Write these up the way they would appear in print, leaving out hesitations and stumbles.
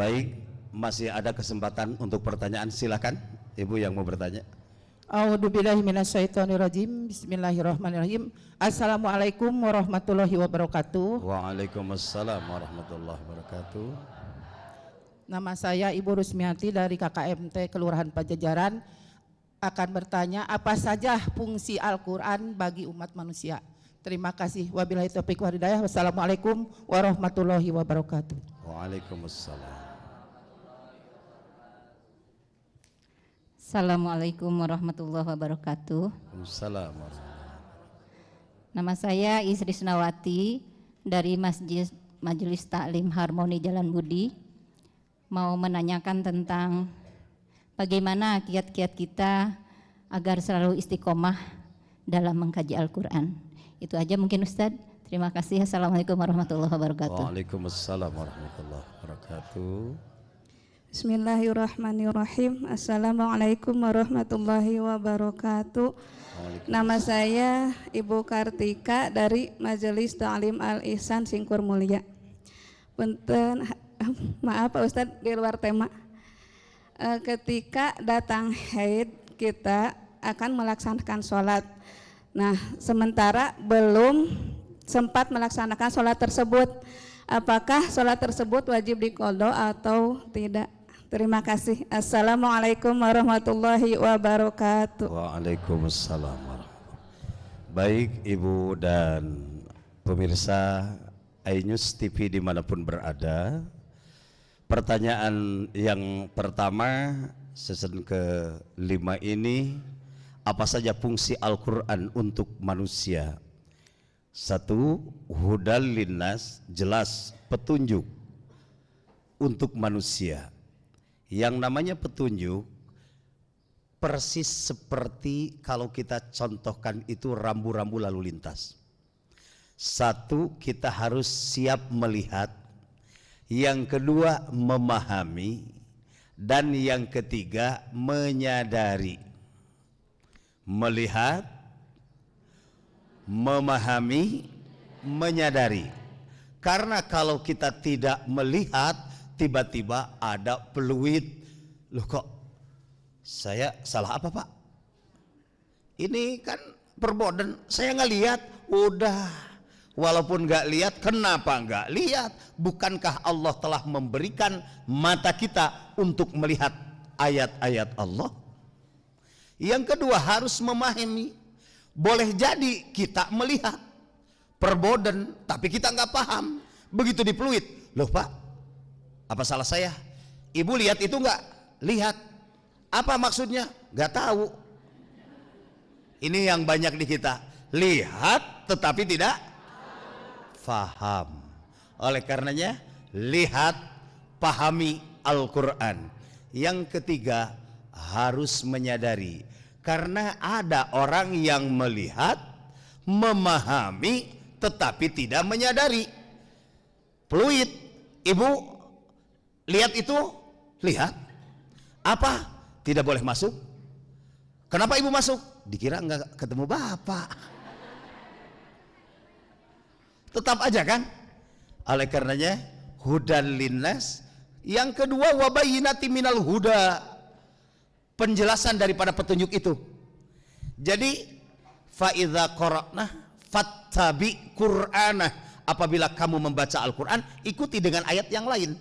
Baik, masih ada kesempatan untuk pertanyaan, silakan Ibu yang mau bertanya. A'udzubillahi minasyaitonirrajim. Bismillahirrahmanirrahim. Assalamualaikum warahmatullahi wabarakatuh. Waalaikumsalam warahmatullahi wabarakatuh. Nama saya Ibu Rusmiati dari KKMT Kelurahan Pajajaran. Akan bertanya apa saja fungsi Al-Quran bagi umat manusia. Terima kasih. Wabillahi taufiq wal hidayah. Wassalamualaikum warahmatullahi wabarakatuh. Waalaikumsalam. Assalamualaikum warahmatullahi wabarakatuh. Waalaikumsalam. Nama saya Isri Snawati dari Majelis Taklim Harmoni Jalan Budi. Mau menanyakan tentang bagaimana kiat-kiat kita agar selalu istiqomah dalam mengkaji Al-Quran. Itu aja mungkin Ustadz. Terima kasih. Assalamualaikum warahmatullahi wabarakatuh. Waalaikumsalam warahmatullahi wabarakatuh. Bismillahirrahmanirrahim. Assalamualaikum warahmatullahi wabarakatuh. Nama saya Ibu Kartika dari Majelis Ta'lim Al-Ihsan Singkur Mulia. Punten, maaf Pak Ustadz di luar tema. Ketika datang haid kita akan melaksanakan sholat. Nah, sementara belum sempat melaksanakan sholat tersebut. Apakah sholat tersebut wajib diqodho atau tidak? Terima kasih. Assalamualaikum warahmatullahi wabarakatuh. Waalaikumsalam warahmatullahi. Baik Ibu dan pemirsa iNews TV dimanapun berada, pertanyaan yang pertama season ke-5 ini, apa saja fungsi Al-Quran untuk manusia? 1. Hudal linnas, jelas petunjuk untuk manusia. Yang namanya petunjuk persis seperti kalau kita contohkan itu rambu-rambu lalu lintas. 1, kita harus siap melihat. Yang kedua, memahami. Dan yang ketiga, menyadari. Melihat, memahami, menyadari. Karena kalau kita tidak melihat, tiba-tiba ada peluit. Loh kok saya salah apa Pak? Ini kan perboden, saya nggak lihat. Udah, walaupun nggak lihat, kenapa nggak lihat? Bukankah Allah telah memberikan mata kita untuk melihat ayat-ayat Allah? Yang kedua, harus memahami. Boleh jadi kita melihat perboden, tapi kita nggak paham. Begitu dipeluit, loh Pak, apa salah saya? Ibu lihat itu nggak? Lihat. Apa maksudnya? Nggak tahu. Ini yang banyak di kita. Lihat tetapi tidak faham. Oleh karenanya, lihat, pahami Al-Quran. Yang ketiga, harus menyadari. Karena ada orang yang melihat, memahami, tetapi tidak menyadari. Peluit, Ibu lihat itu, lihat. Apa? Tidak boleh masuk. Kenapa Ibu masuk? Dikira enggak ketemu Bapak. Tetap aja kan? Oleh karenanya, hudan linnas. Yang kedua, wabayinati minal huda. Penjelasan daripada petunjuk itu. Jadi, fa'idha qara'nah fattabi qur'anah. Apabila kamu membaca Al-Quran, ikuti dengan ayat yang lain,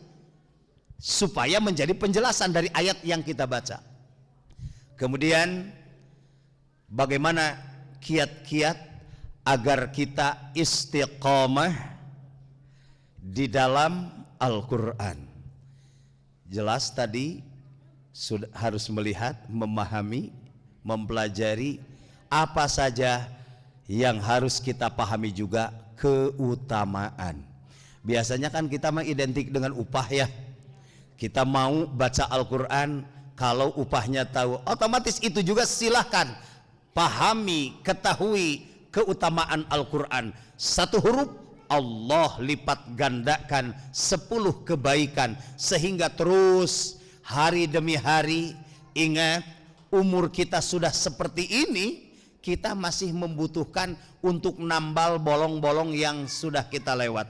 supaya menjadi penjelasan dari ayat yang kita baca. Kemudian bagaimana kiat-kiat agar kita istiqomah di dalam Al-Quran? Jelas tadi sudah harus melihat, memahami, mempelajari. Apa saja yang harus kita pahami juga keutamaan. Biasanya kan kita mengidentik dengan upah ya. Kita mau baca Al-Quran, kalau upahnya tahu, otomatis itu juga silahkan pahami, ketahui keutamaan Al-Quran. 1 huruf Allah lipat gandakan 10 kebaikan, sehingga terus hari demi hari. Ingat, umur kita sudah seperti ini, kita masih membutuhkan untuk nambal bolong-bolong yang sudah kita lewat.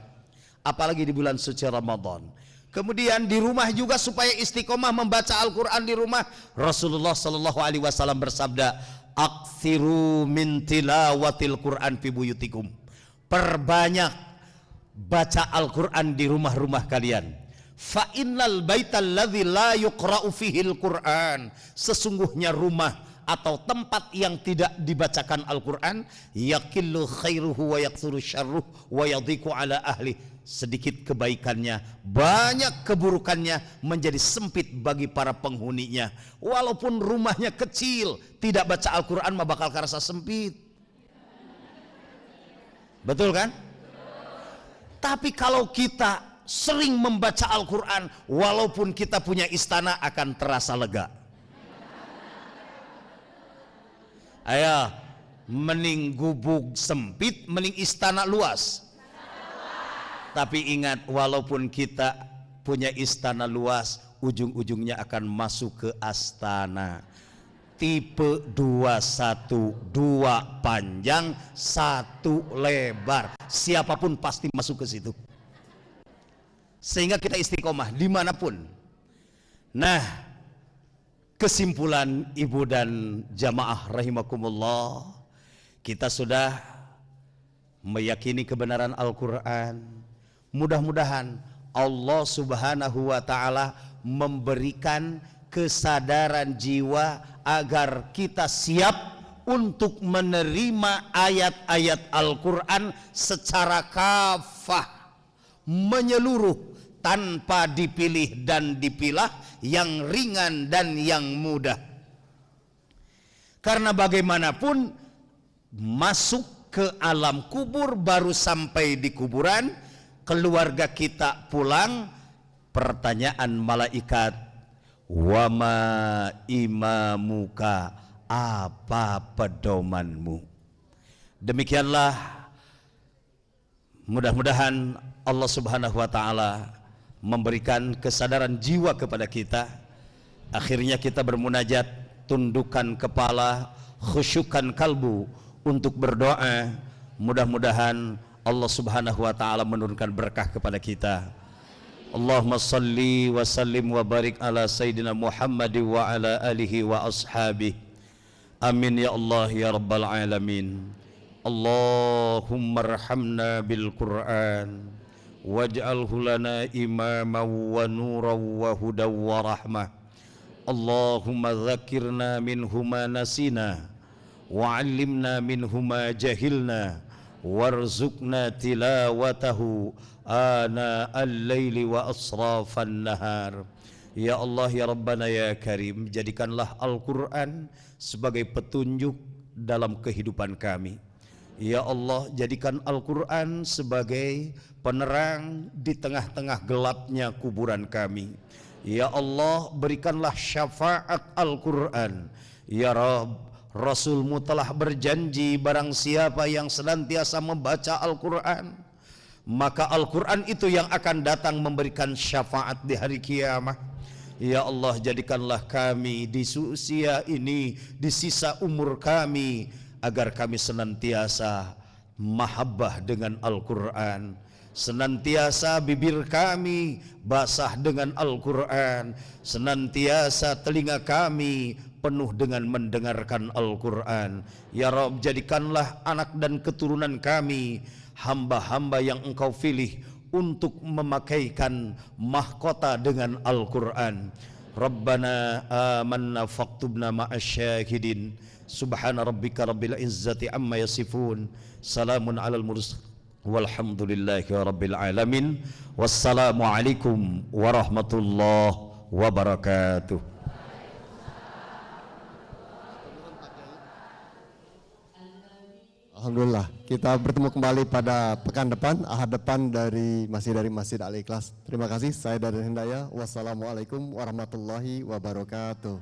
Apalagi di bulan suci Ramadan. Kemudian di rumah juga supaya istiqomah membaca Al-Quran di rumah. Rasulullah Sallallahu Alaihi Wasallam bersabda, "Aktsiru min tilawatil Quran fi buyutikum." Perbanyak baca Al-Quran di rumah-rumah kalian. Fa innal baital ladzi la yuqra'u fihil Quran. Sesungguhnya rumah atau tempat yang tidak dibacakan Al-Quran, yaqillu khairuhu wa yaktsuru syarruhu wa yadhiqu ala ahli. Sedikit kebaikannya, banyak keburukannya, menjadi sempit bagi para penghuninya. Walaupun rumahnya kecil, tidak baca Al-Quran mah bakal kerasa sempit. Betul kan? Tapi kalau kita sering membaca Al-Quran, walaupun kita punya istana, akan terasa lega. Ayo, mending gubuk sempit, mending istana luas. Tapi ingat, walaupun kita punya istana luas, ujung-ujungnya akan masuk ke astana. Tipe 21, 2 panjang, 1 lebar. Siapapun pasti masuk ke situ. Sehingga kita istiqomah dimanapun. Nah, kesimpulan ibu dan jamaah rahimakumullah, kita sudah meyakini kebenaran Al-Quran. Mudah-mudahan Allah Subhanahu wa Ta'ala memberikan kesadaran jiwa agar kita siap untuk menerima ayat-ayat Al-Quran secara kafah, menyeluruh, tanpa dipilih dan dipilah, yang ringan dan yang mudah. Karena bagaimanapun masuk ke alam kubur, baru sampai di kuburan, keluarga kita pulang, pertanyaan malaikat, wama imamuka, apa pedomanmu? Demikianlah, mudah-mudahan Allah Subhanahu wa Ta'ala memberikan kesadaran jiwa kepada kita. Akhirnya kita bermunajat, tundukkan kepala, khusyukkan kalbu untuk berdoa. Mudah-mudahan Allah Subhanahu wa Ta'ala menurunkan berkah kepada kita. Allahumma salli wa sallim wa barik ala Sayyidina Muhammad wa ala alihi wa ashabihi. Amin ya Allah ya Rabbal Alamin. Allahumma arhamna bil Quran waj'alhu lana imaman wa nuran wa hudan wa rahmah. Allahumma dzakirna minhuma nasina wa 'allimna minhuma jahilna warzuqna tilawatahu ana al-laili wa asrafan nahar. Ya Allah ya Rabbana ya Karim, jadikanlah Al-Quran sebagai petunjuk dalam kehidupan kami. Ya Allah, jadikan Al-Quran sebagai penerang di tengah-tengah gelapnya kuburan kami. Ya Allah, berikanlah syafaat Al-Quran. Ya Rabb, Rasulmu telah berjanji, barang siapa yang senantiasa membaca Al-Quran, maka Al-Quran itu yang akan datang memberikan syafaat di hari kiamat. Ya Allah, jadikanlah kami di usia ini, di sisa umur kami, agar kami senantiasa mahabbah dengan Al-Quran, senantiasa bibir kami basah dengan Al-Quran, senantiasa telinga kami penuh dengan mendengarkan Al-Quran. Ya Rabb, jadikanlah anak dan keturunan kami hamba-hamba yang Engkau pilih untuk memakaikan mahkota dengan Al-Quran. Rabbana amanna faktubna ma'asyahidin. Subhana rabbika rabbil izzati amma yasifun. Salamun alal mursalin walhamdulillahi rabbil alamin. Wassalamualaikum warahmatullahi wabarakatuh. Alhamdulillah, kita bertemu kembali pada pekan depan, ahad depan masih dari Masjid Al-Ikhlas. Terima kasih, saya Dadan Hindaya. Wassalamualaikum warahmatullahi wabarakatuh.